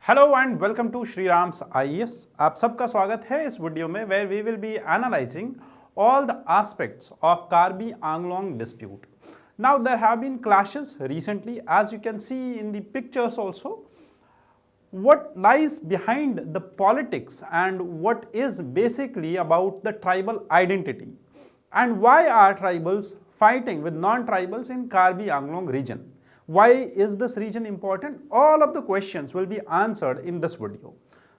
Hello and welcome to Shriram's IAS. आप सबका स्वागत है इस वीडियो में where we will be analysing all the aspects of Karbi Anglong dispute. Now there have been clashes recently, as you can see in the pictures also. What lies behind the politics and what is basically about the tribal identity, and why are tribals fighting with non-tribals in Karbi Anglong region? Why is this region important? All of the questions will be answered in this video.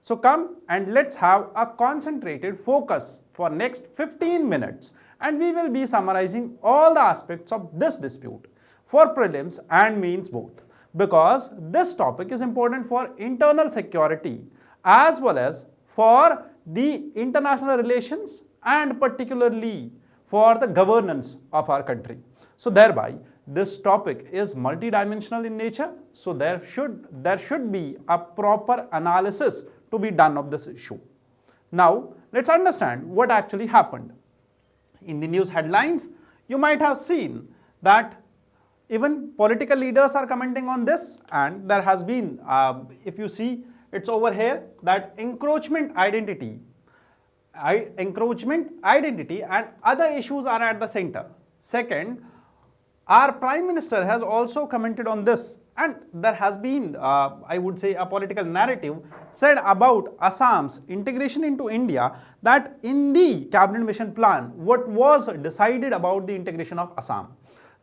So come and let's have a concentrated focus for next 15 minutes, and we will be summarizing all the aspects of this dispute for prelims and mains both, because this topic is important for internal security as well as for the international relations and particularly for the governance of our country. So thereby this topic is multidimensional in nature, so there should be a proper analysis to be done of this issue. Now let's understand what actually happened. In the news headlines, you might have seen that even political leaders are commenting on this, and there has been, if you see, it's over here, that encroachment identity and other issues are at the center. Second, our Prime Minister has also commented on this, and there has been, I would say, a political narrative said about Assam's integration into India, that in the Cabinet Mission Plan, what was decided about the integration of Assam.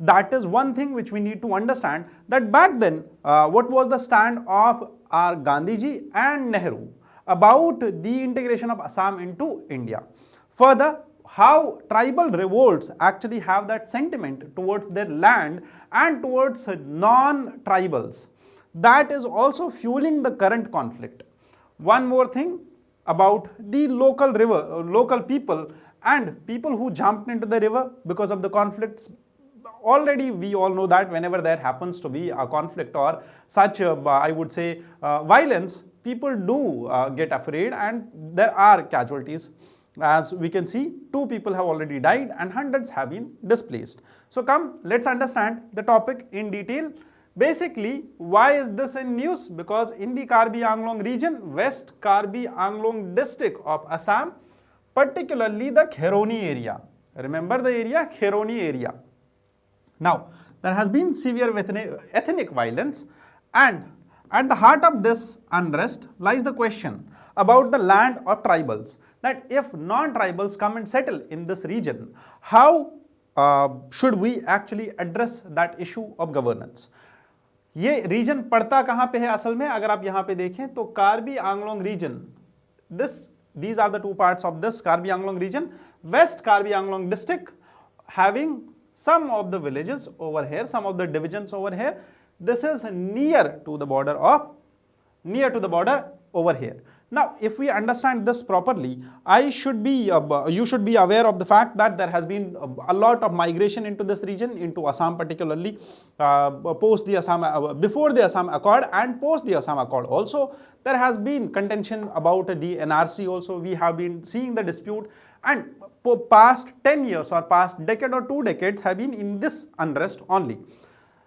That is one thing which we need to understand, that back then, what was the stand of our Gandhiji and Nehru about the integration of Assam into India. Further, how tribal revolts actually have that sentiment towards their land and towards non-tribals. That is also fueling the current conflict. One more thing about the local people and people who jumped into the river because of the conflicts. Already we all know that whenever there happens to be a conflict or such, I would say, violence, people do get afraid and there are casualties. As we can see, 2 people have already died and hundreds have been displaced. So come, let's understand the topic in detail. Basically, why is this in news? Because in the Karbi Anglong region, West Karbi Anglong district of Assam, particularly the Khaironi area. Remember the area? Khaironi area. Now, there has been severe ethnic violence, and at the heart of this unrest lies the question about the land of tribals, that if non-tribals come and settle in this region, how should we actually address that issue of governance? ये region पड़ता कहाँ पे है असल में? अगर आप यहाँ पे देखें तो Karbi Anglong region, these are the 2 parts of this Karbi Anglong region. West Karbi Anglong district having some of the villages over here, some of the divisions over here. This is near to the border over here. Now, if we understand this properly, you should be aware of the fact that there has been a lot of migration into this region, into Assam particularly, before the Assam Accord and post the Assam Accord also. There has been contention about the NRC also. We have been seeing the dispute, and for past 10 years or past decade or 2 decades have been in this unrest only.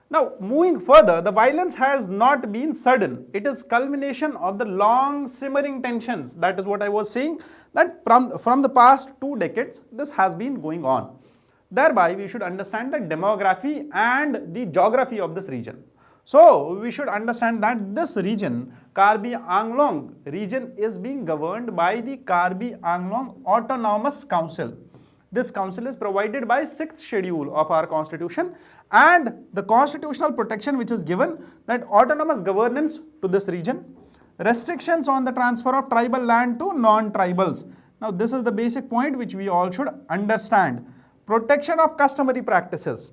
Now, moving further, the violence has not been sudden. It is culmination of the long simmering tensions. That is what I was saying, that from the past 2 decades, this has been going on. Thereby, we should understand the demography and the geography of this region. So, we should understand that this region, Karbi Anglong region, is being governed by the Karbi Anglong Autonomous Council. This council is provided by 6th schedule of our constitution, and the constitutional protection which is given, that autonomous governance to this region, restrictions on the transfer of tribal land to non-tribals. Now this is the basic point which we all should understand. Protection of customary practices.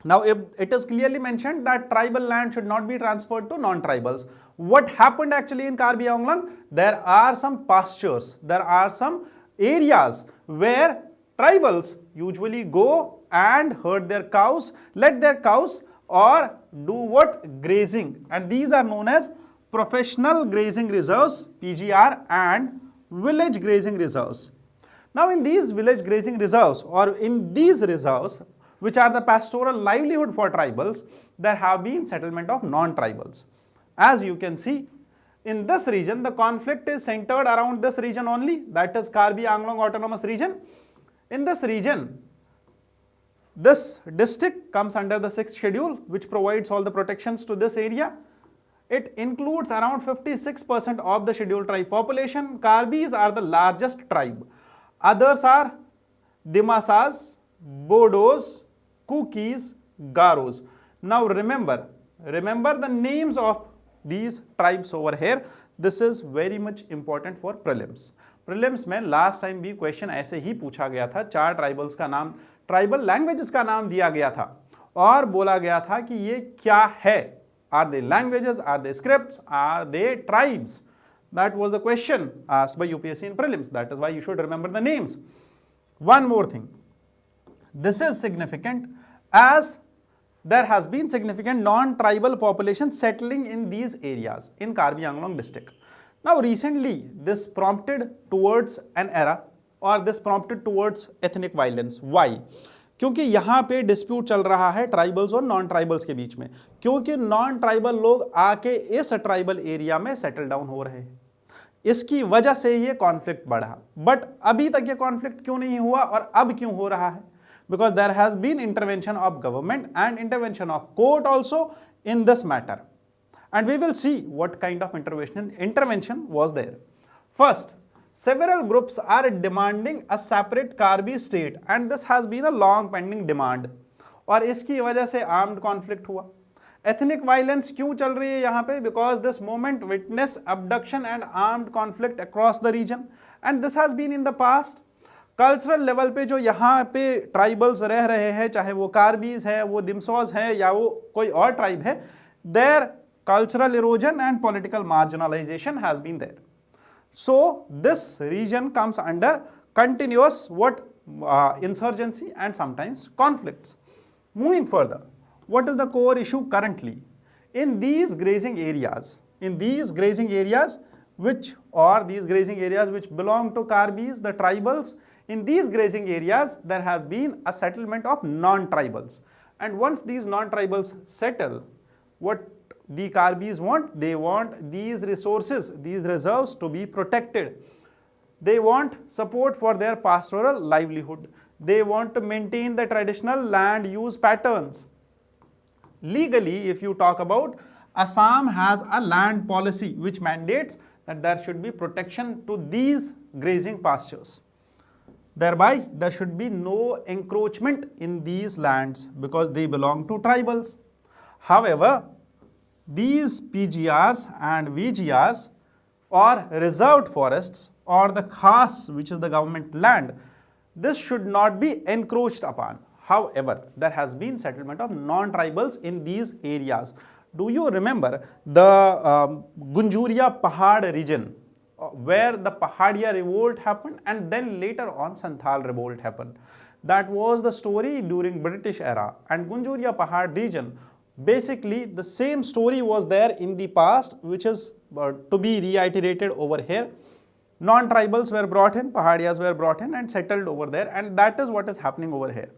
Now it is clearly mentioned that tribal land should not be transferred to non-tribals. What happened actually in Karbi Anglong? There are some pastures, there are some areas where tribals usually go and herd their cows, let their cows, or do what? Grazing. And these are known as professional grazing reserves, PGR, and village grazing reserves. Now in these village grazing reserves, or in these reserves, which are the pastoral livelihood for tribals, there have been settlement of non-tribals. As you can see, in this region, the conflict is centered around this region only, that is Karbi Anglong Autonomous Region. In this region, this district comes under the 6th schedule, which provides all the protections to this area. It includes around 56% of the scheduled tribe population. Karbis are the largest tribe. Others are Dimasas, Bodos, Kukis, Garos. Now remember the names of these tribes over here. This is very much important for prelims. Prelims में last time भी question ऐसे ही पूछा गया था, 4 tribals का नाम, tribal languages का नाम दिया गया था और बोला गया था कि ये क्या है? Are they languages? Are they scripts? Are they tribes? That was the question asked by UPSC in prelims. That is why you should remember the names. One more thing. This is significant as there has been significant non-tribal population settling in these areas in Karbi Anglong district. Now recently this prompted towards an era or this prompted towards ethnic violence. Why? क्योंकि यहाँ पे dispute चल रहा है tribals और non tribals के बीच में, क्योंकि नॉन ट्राइबल लोग आके इस ट्राइबल एरिया में सेटल डाउन हो रहे हैं, इसकी वजह से ये कॉन्फ्लिक्ट बढ़ा। बट अभी तक ये कॉन्फ्लिक्ट क्यों नहीं हुआ और अब क्यों हो रहा है? Because there has been intervention of government and intervention of court also in this matter, and we will see what kind of intervention was there. First, several groups are demanding a separate Karbi state and this has been a long pending demand और इसकी वजह से armed conflict हुआ. Ethnic violence क्यों चल रही है यहाँ पे? Because this movement witnessed abduction and armed conflict across the region and this has been in the past. Cultural level पे जो यहाँ पे ट्राइबल्स रह रहे हैं, चाहे वो कार्बीज है, वो दिमसोज है या वो कोई और ट्राइब है, there cultural erosion and political marginalization has been there. So this region comes under continuous insurgency and sometimes conflicts. Moving further, what is the core issue currently? In these grazing areas, which belong to Karbis, the tribals, in these grazing areas there has been a settlement of non-tribals, and once these non-tribals settle, what the Karbis want? They want these resources, these reserves to be protected. They want support for their pastoral livelihood. They want to maintain the traditional land use patterns. Legally, if you talk about, Assam has a land policy which mandates that there should be protection to these grazing pastures. Thereby, there should be no encroachment in these lands because they belong to tribals. However, these PGRs and VGRs or reserved forests or the khas, which is the government land, this should not be encroached upon. However, there has been settlement of non-tribals in these areas. Do you remember the Gunjuria Pahad region where the Pahadia revolt happened and then later on Santhal revolt happened? That was the story during British era, and Gunjuria Pahad region, basically the same story was there in the past, which is to be reiterated over here. Non-tribals were brought in, Pahadias were brought in and settled over there, and that is what is happening over here.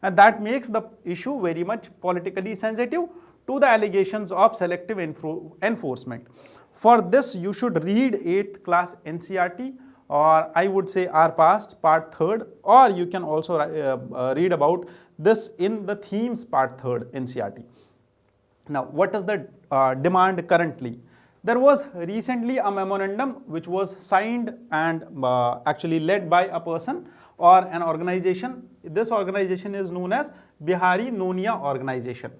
And that makes the issue very much politically sensitive to the allegations of selective enforcement. For this, you should read 8th class NCERT, or I would say our past part 3rd, or you can also read about this in the themes part 3rd NCERT. Now, what is the demand currently? There was recently a memorandum which was signed and actually led by a person or an organization. This organization is known as Bihari Nonia Organization.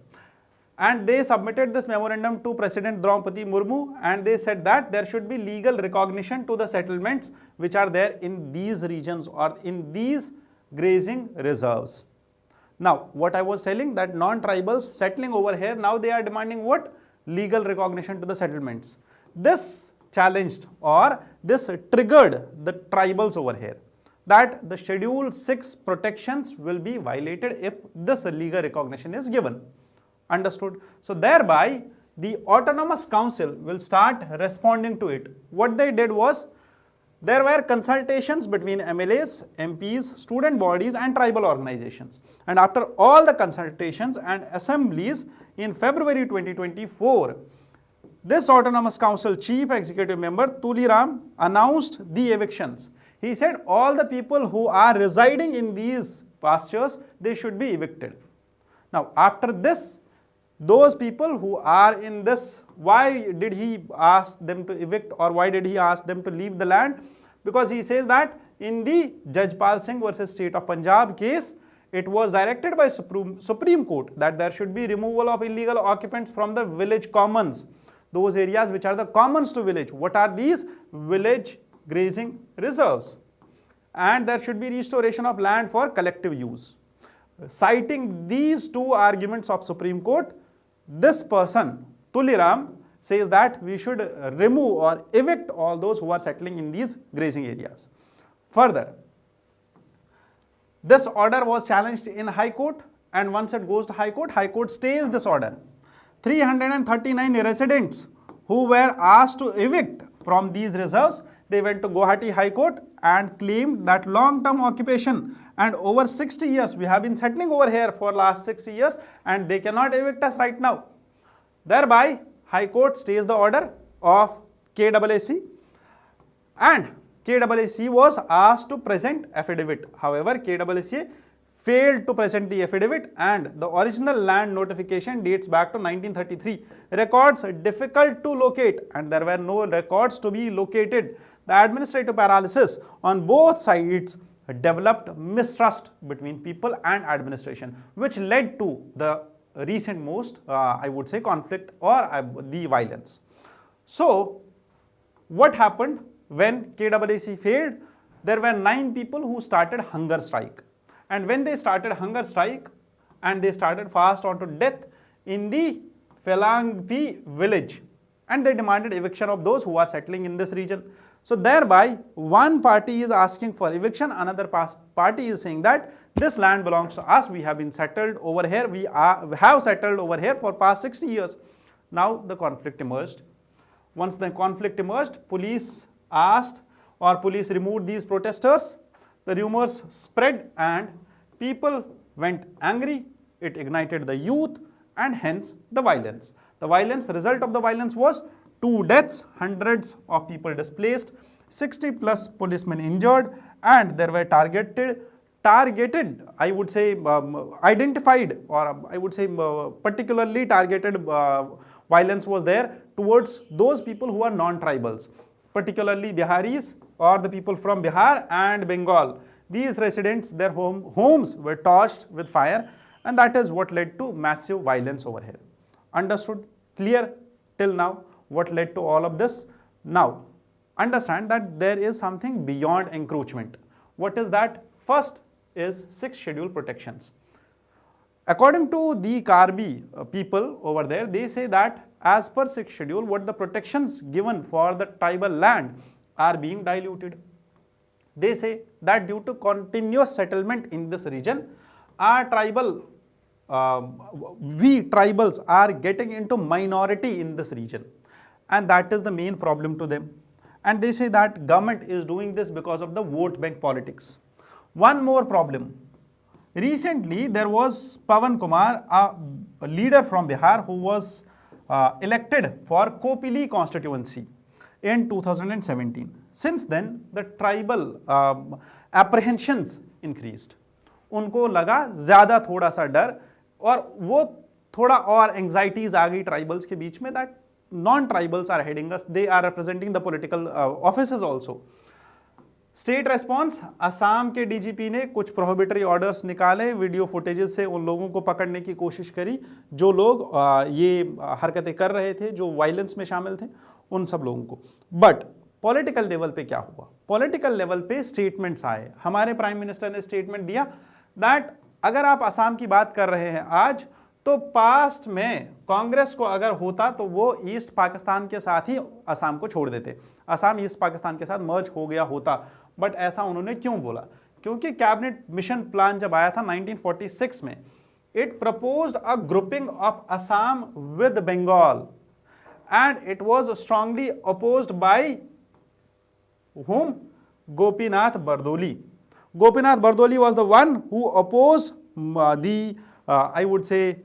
And they submitted this memorandum to President Draupadi Murmu, and they said that there should be legal recognition to the settlements which are there in these regions or in these grazing reserves. Now, what I was telling, that non-tribals settling over here, now they are demanding what? Legal recognition to the settlements. This challenged or this triggered the tribals over here, that the Schedule 6 protections will be violated if this legal recognition is given. Understood? So thereby, the Autonomous Council will start responding to it. What they did was, there were consultations between MLAs, MPs, student bodies and tribal organizations. And after all the consultations and assemblies in February 2024, this autonomous council chief executive member Tuliram announced the evictions. He said all the people who are residing in these pastures, they should be evicted. Now after this, those people who are in this, why did he ask them to evict, or why did he ask them to leave the land? Because he says that in the Jajpal Singh versus State of Punjab case, it was directed by Supreme Court that there should be removal of illegal occupants from the village commons, those areas which are the commons to village. What are these? Village grazing reserves. And there should be restoration of land for collective use. Citing these two arguments of Supreme Court, this person, Tuliram, says that we should remove or evict all those who are settling in these grazing areas. Further, this order was challenged in High Court, and once it goes to High Court stays this order. 339 residents who were asked to evict from these reserves, they went to Guwahati High Court and claimed that long-term occupation and over 60 years, we have been settling over here for last 60 years and they cannot evict us right now. Thereby, High Court stays the order of KAAC, and KAAC was asked to present affidavit. However, KAAC failed to present the affidavit, and the original land notification dates back to 1933. Records difficult to locate, and there were no records to be located. The administrative paralysis on both sides developed mistrust between people and administration, which led to the recent most, I would say, conflict or the violence. So, what happened when KAAC failed? There were 9 people who started hunger strike. And when they started hunger strike and they started fast on to death in the Phelangpi village, and they demanded eviction of those who are settling in this region. So thereby, one party is asking for eviction, another party is saying that this land belongs to us, we have been settled over here, we have settled over here for past 60 years. Now the conflict emerged. Once the conflict emerged, police asked or police removed these protesters. The rumors spread and people went angry. It ignited the youth and hence the violence. The result of the violence was 2 deaths, hundreds of people displaced, 60 plus policemen injured, and there were targeted, I would say identified, or I would say particularly targeted violence was there towards those people who are non-tribals, particularly Biharis or the people from Bihar and Bengal. These residents, their homes were torched with fire, and that is what led to massive violence over here. Understood? Clear till now what led to all of this? Now, understand that there is something beyond encroachment. What is that? First is 6th schedule protections. According to the Karbi people over there, they say that as per 6th schedule, what the protections given for the tribal land are being diluted. They say that due to continuous settlement in this region, our we tribals are getting into minority in this region, and that is the main problem to them. And they say that government is doing this because of the vote bank politics. One more problem. Recently, there was Pawan Kumar, a leader from Bihar, who was elected for Kopili constituency in 2017. Since then, the tribal apprehensions increased. उनको लगा ज़्यादा थोड़ा सा डर, और वो थोड़ा और anxieties आ गई tribals के बीच में that non-tribals are heading us, they are representing the political offices also. State response, Assam के डीजीपी ने कुछ प्रोहिबिटरी ऑर्डर्स निकाले, वीडियो फुटेजेस से उन लोगों को पकड़ने की कोशिश करी जो लोग ये हरकतें कर रहे थे, जो वायलेंस में शामिल थे, उन सब लोगों को. बट पॉलिटिकल लेवल पे क्या हुआ? पॉलिटिकल लेवल पे स्टेटमेंट्स आए. हमारे प्राइम मिनिस्टर ने स्टेटमेंट दिया दैट अगर आप असम की बात कर रहे हैं आज, तो पास्ट में कांग्रेस को अगर होता तो वो ईस्ट पाकिस्तान के साथ ही असम को छोड़ देते, असम ईस्ट पाकिस्तान के साथ मर्ज हो गया होता. बट ऐसा उन्होंने क्यों बोला? क्योंकि कैबिनेट मिशन प्लान जब आया था 1946 में, it proposed a grouping of Assam with Bengal and it was strongly opposed by whom? Gopinath Bardoli. Gopinath Bardoli was the one who opposed I would say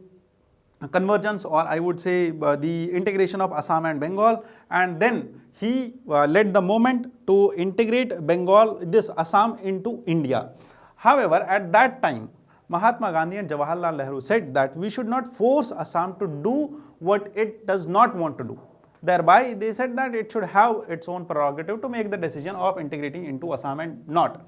convergence, or I would say the integration of Assam and Bengal, and then he led the movement to integrate Bengal, this Assam, into India. However, at that time, Mahatma Gandhi and Jawaharlal Nehru said that we should not force Assam to do what it does not want to do. Thereby, they said that it should have its own prerogative to make the decision of integrating into Assam and not.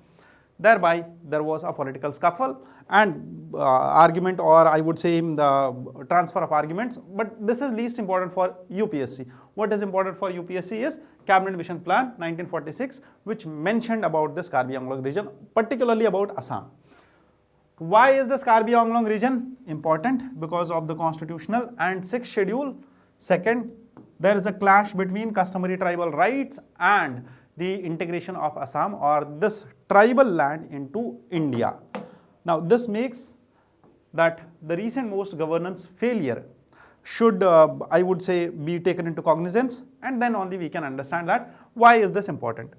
Thereby, there was a political scuffle and argument, or I would say the transfer of arguments, but this is least important for UPSC. What is important for UPSC is Cabinet Mission Plan 1946, which mentioned about this Karbi Anglong region, particularly about Assam. Why is this Karbi Anglong region important? Because of the constitutional and 6th schedule. Second, there is a clash between customary tribal rights and the integration of Assam, or this tribal land, into India. Now, this makes that the recent most governance failure should, I would say, be taken into cognizance, and then only we can understand that why is this important.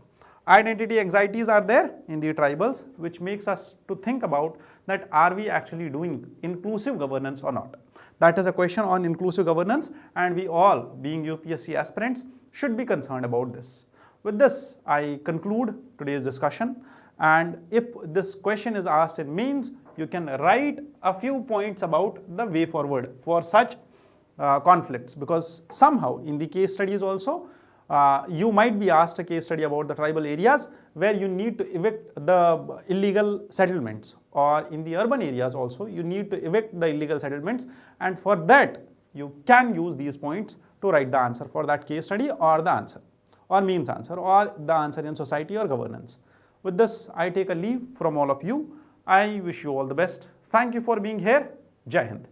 Identity anxieties are there in the tribals, which makes us to think about that are we actually doing inclusive governance or not. That is a question on inclusive governance, and we all, being UPSC aspirants, should be concerned about this. With this, I conclude today's discussion, and if this question is asked in mains, you can write a few points about the way forward for such conflicts, because somehow in the case studies also, you might be asked a case study about the tribal areas where you need to evict the illegal settlements, or in the urban areas also you need to evict the illegal settlements, and for that you can use these points to write the answer for that case study, or the answer, or means answer, or the answer in society or governance. With this, I take a leave from all of you. I wish you all the best. Thank you for being here. Jai Hind.